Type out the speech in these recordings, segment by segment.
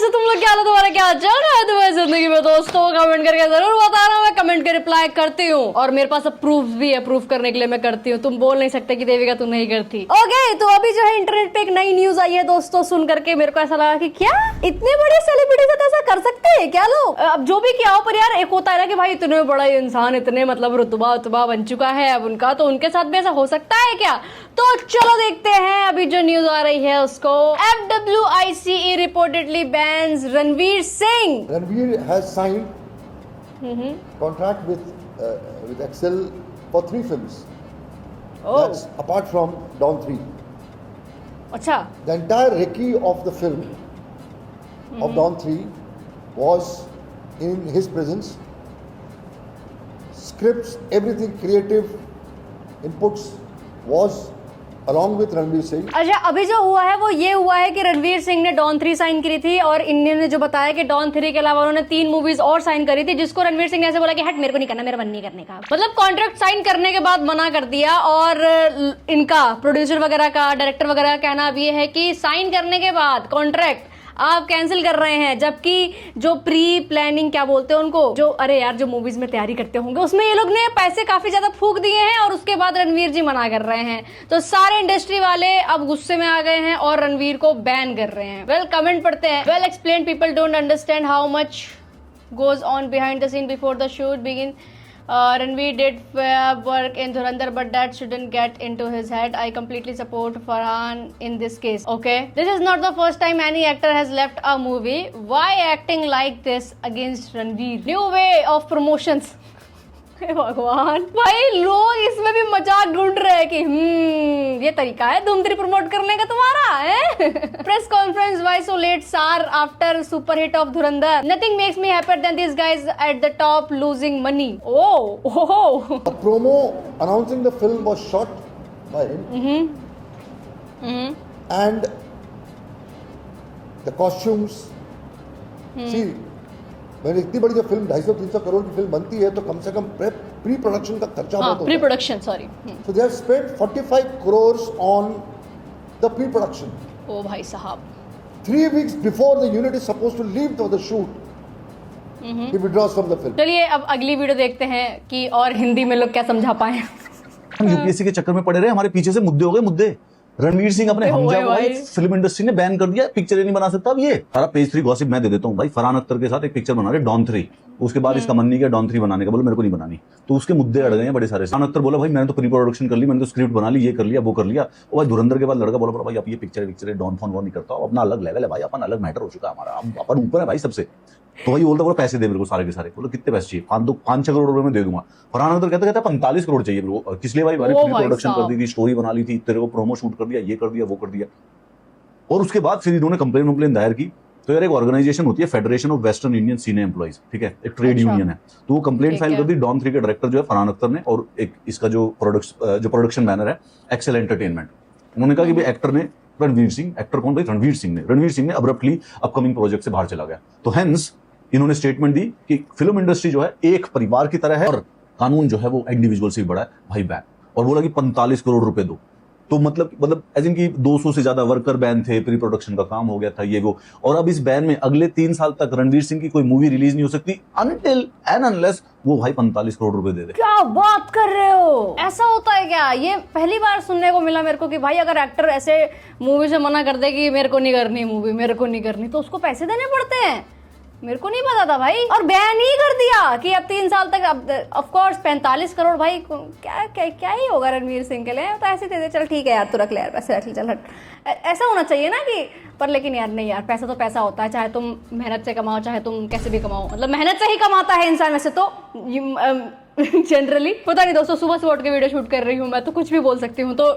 कैसे तुम लोग, क्या हाल है तुम्हारा, क्या चल रहा है तुम्हारी जिंदगी में दोस्तों? कमेंट करके जरूर बताना, मैं कमेंट के रिप्लाई करती हूँ और मेरे पास अब प्रूफ भी है, प्रूफ करने के लिए मैं करती हूँ। तुम बोल नहीं सकते कि देविका तुम नहीं करती। ओके, तो अभी जो है इंटरनेट पे एक नई न्यूज आई है दोस्तों, सुन करके मेरे को ऐसा लगा कि क्या इतने बड़े सेलिब्रिटी से ऐसा कर सकते हैं क्या लोग? अब जो भी किया हो, पर यार एक होता है ना कि भाई इतने बड़ा इंसान, इतने मतलब रुतबा बन चुका है अब उनका, तो उनके साथ भी ऐसा हो सकता है क्या? तो चलो देखते हैं अभी जो न्यूज आ रही है उसको। FWICE reportedly bans Ranveer Singh. Ranveer has signed contract with Excel for 3 films. Oh. That's apart from Dawn 3. अच्छा, The entire recce of the film of Dawn 3 was in his presence. Scripts, everything, creative inputs was along with Ranveer Singh. अच्छा, अभी जो हुआ है वो ये हुआ है कि रणवीर सिंह ने डॉन 3 साइन करी थी और इन्होंने जो बताया कि डॉन 3 के अलावा उन्होंने 3 मूवीज और साइन करी थी, जिसको रणवीर सिंह ने ऐसे बोला कि हट, मेरे को नहीं करना, मेरा मन नहीं करने का। मतलब कॉन्ट्रैक्ट साइन करने के बाद मना कर दिया। और इनका प्रोड्यूसर वगैरह का, डायरेक्टर वगैरह का कहना अब ये है कि साइन करने के बाद कॉन्ट्रैक्ट आप कैंसिल कर रहे हैं, जबकि जो प्री प्लानिंग क्या बोलते हैं उनको, जो अरे यार जो मूवीज में तैयारी करते होंगे उसमें ये लोग ने पैसे काफी ज्यादा फूंक दिए हैं और उसके बाद रणवीर जी मना कर रहे हैं। तो सारे इंडस्ट्री वाले अब गुस्से में आ गए हैं और रणवीर को बैन कर रहे हैं। वेल, कमेंट पढ़ते हैं। Well explain, people don't understand how much goes on behind the scene before the shoot begin. Ranveer did work in Dhurandhar, but that shouldn't get into his head. I completely support Farhan in this case. Okay, this is not the first time any actor has left a movie. Why acting like this against Ranveer? New way of promotions. हे भगवान, भाई लोग इसमें भी मजाक ढूंढ रहे हैं कि ये तरीका है धूम 3 प्रमोट करने का तुम्हारा है। Press conference, why so let सार after super hit of Dhurandhar? Nothing makes me happier than this guys at the top losing money. Oh, A promo announcing the film was shot by him. And the costumes. See, मैंने इतनी बड़ी जो film 250-300 crore की film बनती है तो कम से कम pre production का खर्चा बहुत होता है। Pre production, sorry. So they have spent 45 crores on the pre production. ओ भाई साहब, 3 weeks before the unit is supposed to leave for the shoot, he withdraws from the film. चलिए अब अगली वीडियो देखते हैं कि और हिंदी में लोग क्या समझा पाए। हम यूपीएससी के चक्कर में पड़े रहे, हमारे पीछे से मुद्दे हो गए मुद्दे। रणवीर सिंह अपने हमजा को भाई फिल्म इंडस्ट्री ने बैन कर दिया, पिक्चर नहीं बना सकता अब ये। सारा पेज 3 गॉसिप मैं दे देता हूँ भाई। फरहान अख्तर के साथ एक पिक्चर बना रहे डॉन 3, उसके बाद इसका मन नहीं किया डॉन 3 बनाने का, बोले मेरे को नहीं बनानी, तो उसके मुद्दे अड़ गए हैं बड़े सारे। फरहान अख्तर बोला भाई मैंने तो प्री प्रोडक्शन कर ली, मैंने तो स्क्रिप्ट बना ली, ये कर लिया वो कर लिया। और भाई धुरंधर के बाद लड़का बोला भाई अब ये पिक्चर डॉन फोन वो नहीं करता, अपना अलग लेवल है भाई, अपन अलग मैटर हो चुका है हमारा, अपन ऊपर है भाई सबसे। तो भाई बोलता बोला पैसे दे मेरे को सारे के सारे। बोलो कितने पैसे चाहिए? 5-6 करोड़ रुपए में दे दूंगा। फरहान अख्तर कहता 45 करोड़ चाहिए मेरे को। किस लिए भाई? प्री प्रोडक्शन कर दी थी, स्टोरी बना ली थी, तेरे को प्रोमो शूट कर दिया, ये कर दिया वो कर दिया। और उसके बाद फिर इन्होंने कंप्लेन दायर की। तो यार एक ऑर्गेनाइजेशन होती है federation of western Indian cine employees, ठीक है, एक ट्रेड यूनियन है, तो वो कंप्लेंट फाइल कर दी डॉन 3 के डायरेक्टर जो है फरहान अख्तर ने, और एक इसका जो प्रोडक्शन बैनर है एक्सेल एंटरटेनमेंट। उन्होंने कहा कि भाई एक्टर ने रणवीर सिंह, एक्टर कौन भाई? रणवीर सिंह ने अब्रप्टली अपकमिंग प्रोजेक्ट से बाहर चला गया। तो हेंस इन्होंने स्टेटमेंट दी कि फिल्म इंडस्ट्री जो है एक परिवार की तरह है और कानून जो है वो इंडिविजुअल से भी बड़ा है भाई, बैन। और बोला कि 45 करोड़ रुपए दो। तो मतलब एज इन की 200 से ज्यादा वर्कर बैन थे, प्री प्रोडक्शन का काम हो गया था ये वो। और अब इस बैन में अगले 3 साल तक रणवीर सिंह की कोई मूवी रिलीज नहीं हो सकती अनटिल एंड अनलेस वो भाई 45 करोड़ रुपए दे दे। क्या बात कर रहे हो? ऐसा होता है क्या? ये पहली बार सुनने को मिला मेरे को कि भाई अगर एक्टर ऐसे मूवी से मना कर दे कि मेरे को नहीं करनी मूवी, मेरे को नहीं करनी, तो उसको पैसे देने पड़ते हैं। मेरे को नहीं पता था भाई। और बैन ही कर दिया कि अब 3 साल तक। अब ऑफ कोर्स 45 करोड़ भाई क्या ही होगा रणवीर सिंह के लिए, तो ऐसे दे दे, चल ठीक है यार, तू रख ले यार, पैसे रख ले, चल हट। ऐसा होना चाहिए ना कि, पर लेकिन यार नहीं यार, पैसा तो पैसा होता है, चाहे तुम मेहनत से कमाओ चाहे तुम कैसे भी कमाओ, मतलब मेहनत से ही कमाता है इंसान वैसे तो जनरली। पता नहीं दोस्तों, सुबह उठ के वीडियो शूट कर रही हूँ मैं, तो कुछ भी बोल सकती हूँ। तो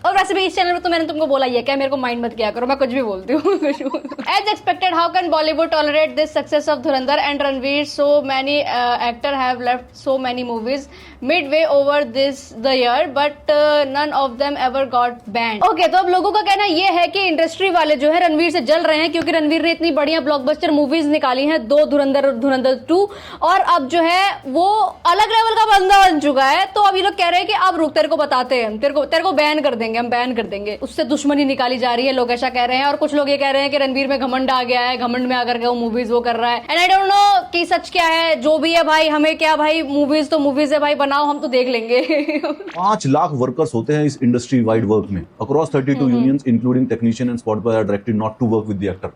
और वैसे भी इस चैनल में तो मैंने तुमको बोला ही है, क्या मेरे को माइंड मत किया करो, मैं कुछ भी बोलती हूँ। As expected, how can Bollywood tolerate this success of Dhurandhar and Ranveer? So many actor have left so many movies midway over the year, but none of them ever got banned. Okay, तो अब लोगों का कहना ये है कि इंडस्ट्री वाले जो है रणवीर से जल रहे हैं क्योंकि रणवीर ने इतनी बढ़िया ब्लॉकबस्टर मूवीज निकाली हैं, 2 धुरंधर 2, और अब जो है वो अलग लेवल का बंदा बन चुका है। तो अब ये लोग कह रहे हैं कि अब रुक, तेरे को बताते हैं, तेरे को बैन कर देंगे, हम बैन कर देंगे। उससे दुश्मनी निकाली जा रही है, लोग ऐसा कह रहे हैं। और कुछ लोग ये कह रहे हैं कि रणवीर में घमंड आ गया है, घमंड में आकर के वो मूवीज वो कर रहा है। एंड आई डोंट नो कि सच क्या है, जो भी है भाई, हमें क्या भाई, मूवीज तो मूवीज है भाई, बनाओ, हम तो देख लेंगे। 5 लाख वर्कर्स होते हैं इस इंडस्ट्री वाइड वर्क में, across 32 unions including technician and spot boy are directed not to work with the actor.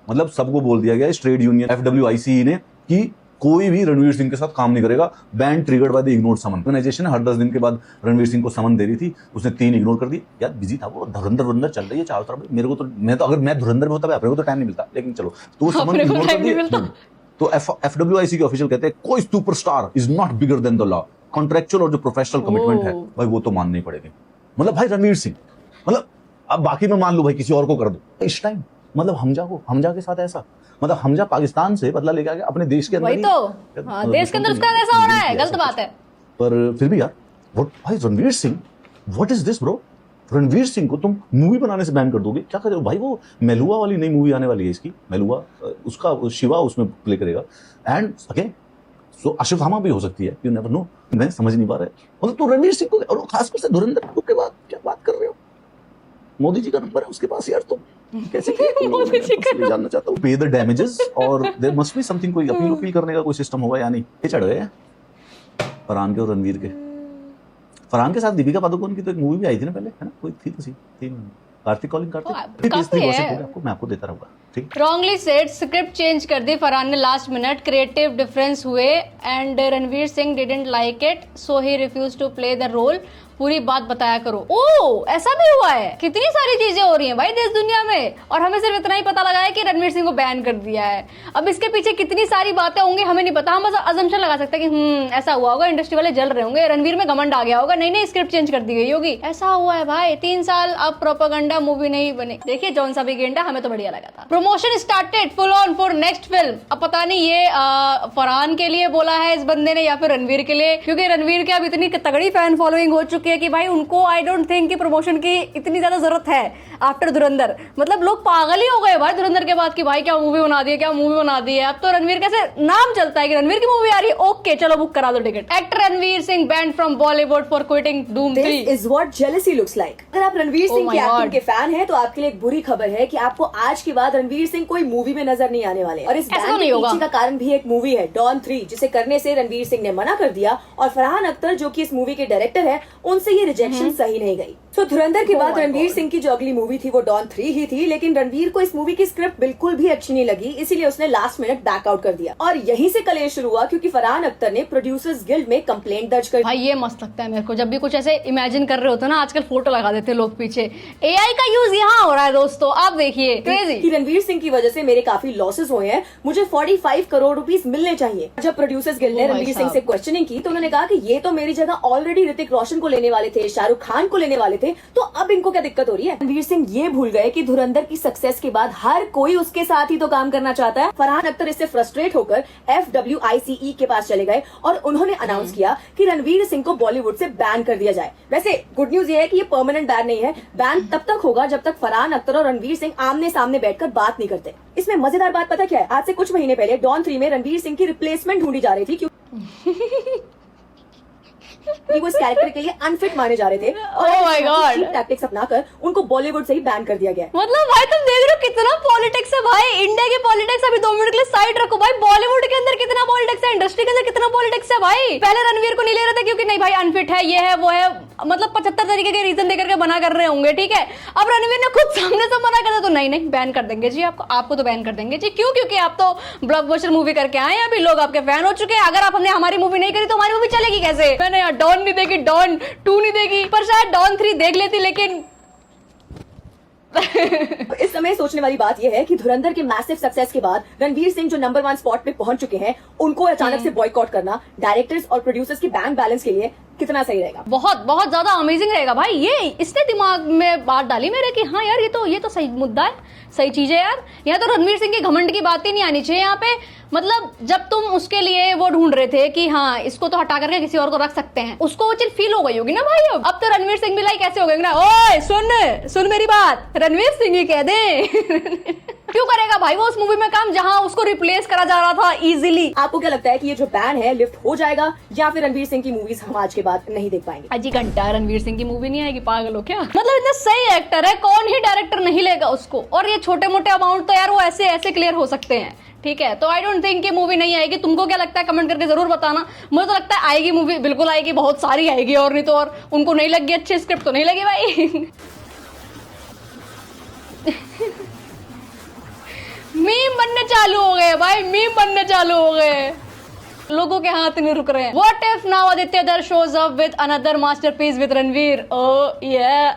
मतलब सबको बोल दिया गया है ट्रेड यूनियन FWICE ने कि कोई भी रणवीर सिंह के साथ काम नहीं करेगा। Ban triggered by the ignored summon. Organisation हर 10 दिन के बाद रणवीर सिंह को समन दे रही थी, उसने 3 इग्नोर कर दी। यार बिजी था वो, धुरंधर चल रही है चारों तरफ। मेरे को तो अगर मैं धुरंधर में होता अपने को तो टाइम नहीं मिलता, लेकिन चलो तो समन इग्नोर कर दिया। तो FWIC के ऑफिशियल कहते हैं कोई superstar is not bigger than the law. Contractual और जो प्रोफेशनल कमिटमेंट है भाई वो तो माननी पड़ेगी। मतलब भाई रणवीर सिंह, मतलब अब बाकी में मान लो भाई किसी और को कर दो इस टाइम, मतलब हमजा के साथ ऐसा, मतलब हमजा पाकिस्तान से बदला लेके आ गया अपने देश के अंदर। वही तो हाँ, देश के अंदर उसका ऐसा हो रहा है, गलत बात है। पर फिर भी यार भाई Ranveer Singh, what is this bro? Ranveer Singh को तुम मूवी बनाने से बैन कर दोगे, क्या करोगे भाई? वो मेलुआ वाली नई मूवी आने वाली है इसकी, मेलुआ, उसका शिवा उसमें प्ले करेगा। एंड अगेन सो अश्वत्थामा भी हो सकती है, यू नेवर नो। मैं समझ नहीं पा रहा है, मतलब तो रणवीर सिंह को, और खासकर से धुरंधर 2 के बाद क्या बात कर रहे हो? मोदी जी का नंबर है उसके पास यार, तुम कैसे मोदी जी का जानना चाहता हूँ। पे द डैमेजेस, और देयर मस्ट बी समथिंग, कोई अपील करने का कोई सिस्टम होगा या नहीं। ये चढ़ गए फरहान के और रणवीर के। फरहान के साथ दीपिका पादुकोण की तो एक मूवी भी आई थी ना पहले, है ना, कोई थी तो थी कार्तिक कॉलिंग कार्तिक, मैं आपको देता रहूंगा। ठीक, रॉन्गली सेड, स्क्रिप्ट चेंज कर दी फरहान ने लास्ट मिनट, क्रिएटिव डिफरेंस हुए and Ranveer Singh didn't like it so he refuse to play the role. पूरी बात बताया करो। ओ ऐसा भी हुआ है, कितनी सारी चीजें हो रही हैं भाई देश दुनिया में, और हमें सिर्फ इतना ही पता लगा है कि रणवीर सिंह को बैन कर दिया है। अब इसके पीछे कितनी सारी बातें होंगी हमें नहीं पता, हम बस अजम्पशन लगा सकते हैं कि ऐसा हुआ होगा, इंडस्ट्री वाले जल रहे होंगे, रणवीर में घमंड आ गया होगा, नई स्क्रिप्ट चेंज कर दी गई होगी, ऐसा हुआ है भाई। 3 साल अब प्रोपेगेंडा मूवी नहीं बनी। देखिए जौन सा भी गेंडा, हमें तो बढ़िया लगा था। Promotion started full on for next film. अब पता नहीं ये फरहान के लिए बोला है इस बंदे ने या फिर रणवीर के लिए, क्योंकि रणवीर के अब इतनी तगड़ी फैन फॉलोइंग हो चुकी है कि भाई उनको आई डोंट थिंक कि प्रमोशन की इतनी ज्यादा जरूरत है आफ्टर धुरंधर। मतलब लोग पागल ही हो गए भाई धुरंधर के बाद कि भाई क्या मूवी बना दी है, क्या मूवी बना दी है। अब तो रणवीर कैसे नाम चलता है कि रणवीर की मूवी आ रही है, ओके चलो बुक करा दो ticket. Actor Ranveer Singh banned from Bollywood for quitting धूम 3। This is what jealousy looks like. अगर आप रणवीर सिंह की एक्टिंग के फैन हैं तो आपके लिए एक बुरी खबर है कि आपको आज के बाद रणवीर सिंह कोई मूवी में नजर नहीं आने वाले। और इस बैन के पीछे का कारण भी एक मूवी है डॉन 3, जिसे करने से रणवीर सिंह ने मना कर दिया, और फरहान अख्तर जो कि इस मूवी के डायरेक्टर है, उनसे ये रिजेक्शन सही नहीं गई। तो धुरंधर के बाद रणवीर सिंह की जो अगली मूवी थी वो डॉन 3 ही थी, लेकिन रणवीर को इस मूवी की स्क्रिप्ट बिल्कुल भी अच्छी नहीं लगी, इसीलिए उसने लास्ट मिनट बैक आउट कर दिया। और यहीं से कलेश शुरू हुआ क्योंकि फरहान अख्तर ने प्रोड्यूसर्स गिल्ड में कंप्लेंट दर्ज कर। भाई ये मस्त लगता है मेरे को, जब भी कुछ ऐसे इमेजिन कर रहे होते हैं ना, आजकल फोटो लगा देते हैं लोग पीछे। एआई का यूज यहाँ हो रहा है दोस्तों, आप देखिए क्रेजी। कि रणवीर सिंह की वजह से मेरे काफी लॉसेस हुए हैं, मुझे 45 करोड़ रुपीस मिलने चाहिए। जब प्रोड्यूसर्स गिल्ड ने रणवीर सिंह से क्वेश्चनिंग की तो उन्होंने कहा कि ये तो मेरी जगह ऑलरेडी ऋतिक रोशन को लेने वाले थे, शाहरुख खान को लेने वाले थे, तो अब इनको क्या दिक्कत हो रही है। रणवीर सिंह ये भूल गए कि धुरंधर की सक्सेस के बाद हर कोई उसके साथ ही तो काम करना चाहता है। फरहान अख्तर इससे फ्रस्ट्रेट होकर FWICE के पास चले गए और उन्होंने अनाउंस किया कि रणवीर सिंह को बॉलीवुड से बैन कर दिया जाए। वैसे गुड न्यूज ये है कि ये परमानेंट बैन नहीं है, बैन तब तक होगा जब तक फरहान अख्तर और रणवीर सिंह आमने सामने बैठकर बात नहीं करते। इसमें मजेदार बात पता क्या है, आज से कुछ महीने पहले डॉन 3 में रणवीर सिंह की रिप्लेसमेंट ढूंढी जा रही थी क्योंकि वो इस कैरेक्टर के लिए अनफिट माने जा रहे थे, और टैक्टिक्स अपनाकर उनको बॉलीवुड से ही बैन कर दिया गया। मतलब भाई तुम देख रहे हो कितना पॉलिटिक्स है भाई, इंडिया की पॉलिटिक्स अभी 2 मिनट के लिए साइड रखो भाई, बॉलीवुड के अंदर कितना पॉलिटिक्स है, इंडस्ट्री के अंदर कितना पॉलिटिक्स है भाई। पहले रणवीर को नहीं ले रहे थे क्योंकि नहीं भाई अनफिट है, ये है वो है, मतलब 75 तरीके के रीजन देकर के मना कर रहे होंगे, ठीक है। अब रणवीर ने खुद सामने से मना कर दिया तो नहीं बैन कर देंगे जी, आपको तो बैन कर देंगे जी। क्यों? क्योंकि आप तो ब्लॉकबस्टर मूवी करके आए हैं, अभी लोग आपके फैन हो चुके हैं। अगर आप हमने हमारी मूवी नहीं करी तो हमारी मूवी चलेगी कैसे? मैंने यार डॉन नहीं देखी, डॉन 2 नहीं देखी, पर शायद डॉन 3 देख लेती, लेकिन इस समय सोचने वाली बात यह है कि धुरंधर के मैसिव सक्सेस के बाद रणवीर सिंह जो नंबर 1 स्पॉट पे पहुंच चुके हैं, उनको अचानक से बॉयकॉट करना डायरेक्टर्स और प्रोड्यूसर्स की बैंक बैलेंस के लिए कितना सही रहेगा। बहुत बहुत ज्यादा अमेजिंग रहेगा भाई। ये इसने दिमाग में बात डाली मेरे कि हाँ यार ये तो सही मुद्दा है, सही चीज है यार। यहाँ तो रणवीर सिंह के घमंड की बात ही नहीं आनी चाहिए यहाँ पे। मतलब जब तुम उसके लिए वो ढूंढ रहे थे कि हाँ इसको तो हटा करके किसी और को रख सकते हैं, उसको वो चीज फील हो गई होगी ना भाई। अब तो रणवीर सिंह भी लाइक ऐसे हो गए ना, ओए सुन मेरी बात, रणवीर सिंह ही कह दे। क्यों करेगा भाई वो उस मूवी में काम जहां उसको रिप्लेस करा जा रहा था इजीली। आपको क्या लगता है कि ये जो बैन है लिफ्ट हो जाएगा या फिर रणवीर सिंह की मूवीज हम आज के बाद नहीं देख पाएंगे? अजी घंटा रणवीर सिंह की मूवी नहीं आएगी, पागल हो क्या? मतलब इतना सही एक्टर है, कौन ही डायरेक्टर नहीं लेगा उसको। और ये छोटे मोटे अमाउंट तो यार वो ऐसे ऐसे क्लियर हो सकते हैं, ठीक है। तो आई डोंट थिंक कि मूवी नहीं आएगी। तुमको क्या लगता है कमेंट करके जरूर बताना। मुझे तो लगता है आएगी मूवी, बिल्कुल आएगी, बहुत सारी आएगी। और नहीं तो और उनको नहीं लगी अच्छी स्क्रिप्ट तो नहीं लगी भाई। मीम बनने चालू हो गए भाई, मीम बनने चालू हो गए, लोगों के हाथ नहीं रुक रहे हैं। What if now Aditya Dar shows up with another masterpiece with Ranveer? Oh yeah,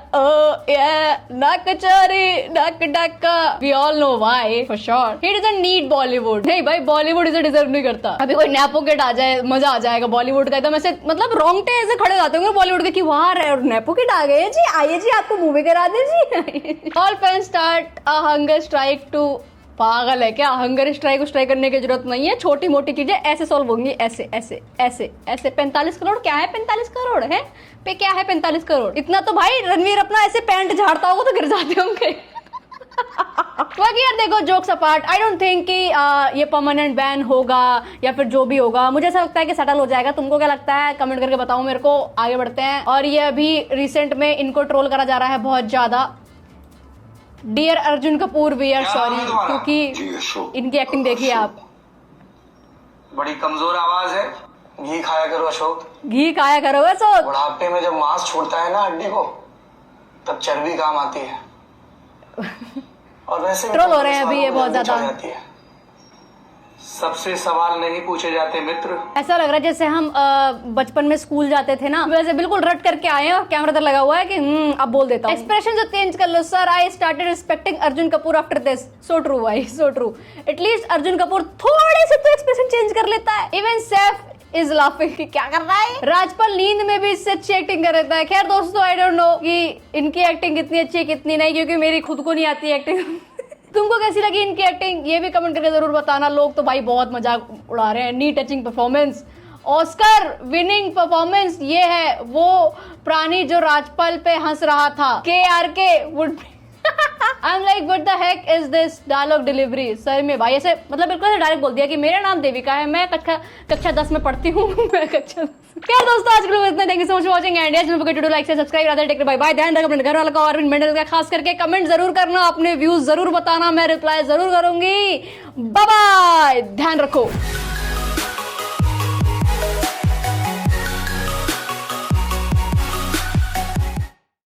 nak chori, nak dakka. We all know why for sure. He doesn't need Bollywood. नहीं भाई, बॉलीवुड इसे डिजर्व नहीं करता। अभी कोई नया पॉकेट आ जाए, मजा आ जाएगा बॉलीवुड का। एकदम ऐसे मतलब रोंगटे ऐसे खड़े जाते होंगे बॉलीवुड के कि वाह नया पॉकेट आ गए जी, आइए जी आपको मूवी करा दे जी। All fans start a hunger strike to, पागल है क्या? हंगर स्ट्राइक करने की जरूरत नहीं है, छोटी मोटी चीजें ऐसे सॉल्व होंगी, ऐसे ऐसे ऐसे ऐसे। 45 करोड़ क्या है? 45 करोड़ है पे क्या है 45 करोड़? इतना तो भाई रणवीर अपना ऐसे पैंट झाड़ता होगा तो गिर जाते होंगे। बाकी यार देखो, jokes apart, I don't think कि ये परमानेंट बैन होगा या फिर जो भी होगा। मुझे ऐसा लगता है कि सेटल हो जाएगा। तुमको क्या लगता है कमेंट करके बताओ मेरे को। आगे बढ़ते हैं। और ये अभी रिसेंट में इनको ट्रोल करा जा रहा है बहुत ज्यादा। Dear Arjun Kapoor we are sorry, क्योंकि इनकी एक्टिंग देखिए आप, बड़ी कमजोर आवाज है। घी खाया करो अशोक, घी खाया करो अशोक। बुढ़ापे में जब मांस छूटता है ना हड्डी को, तब चर्बी काम आती है। और वैसे भी ट्रोल हो रहे हैं अभी ये बहुत ज्यादा। जाती है। सबसे सवाल नहीं पूछे जाते मित्र। ऐसा लग रहा है जैसे हम बचपन में स्कूल जाते थे ना, वैसे बिल्कुल रट करके आए हैं और कैमरा इधर लगा हुआ है कि अब बोल देता हूं। एक्सप्रेशन जो चेंज कर लो sir. I started respecting Arjun Kapoor after this. So true भाई, so true. At least Arjun Kapoor थोड़े से तो एक्सप्रेशन चेंज कर लेता है। इवन सैफ इज लाफिंग कि क्या कर रहा है। राजपाल नींद में भी इससे अच्छी एक्टिंग कर देता है। खैर दोस्तों, आई डोंट नो कि इनकी एक्टिंग कितनी अच्छी है कितनी नहीं, क्योंकि मेरी खुद को नहीं आती एक्टिंग। तुमको कैसी लगी इनकी एक्टिंग ये भी कमेंट करके जरूर बताना। लोग तो भाई बहुत मजाक उड़ा रहे हैं। Knee touching performance, Oscar winning performance ये है। वो प्राणी जो राजपाल पे हंस रहा था, KRK would I am like what the heck is this dialogue delivery. सर में भाई ऐसे मतलब बिल्कुल डायरेक्ट बोल दिया कि मेरा नाम देविका है, मैं कक्षा 10 में पढ़ती हूँ। मैं कक्षा 10। क्या दोस्तों, आज के लिए इतना। Thank you so much watching and yes don't forget to like से subscribe. Rather take bye bye. ध्यान रखो अपने घर वालों का और मेंटल का, खास करके कमेंट जरूर करना, अपने व्यूज जरूर बताना, मैं रिप्लाई जरूर करूंगी। बाय बाय, ध्यान रखो।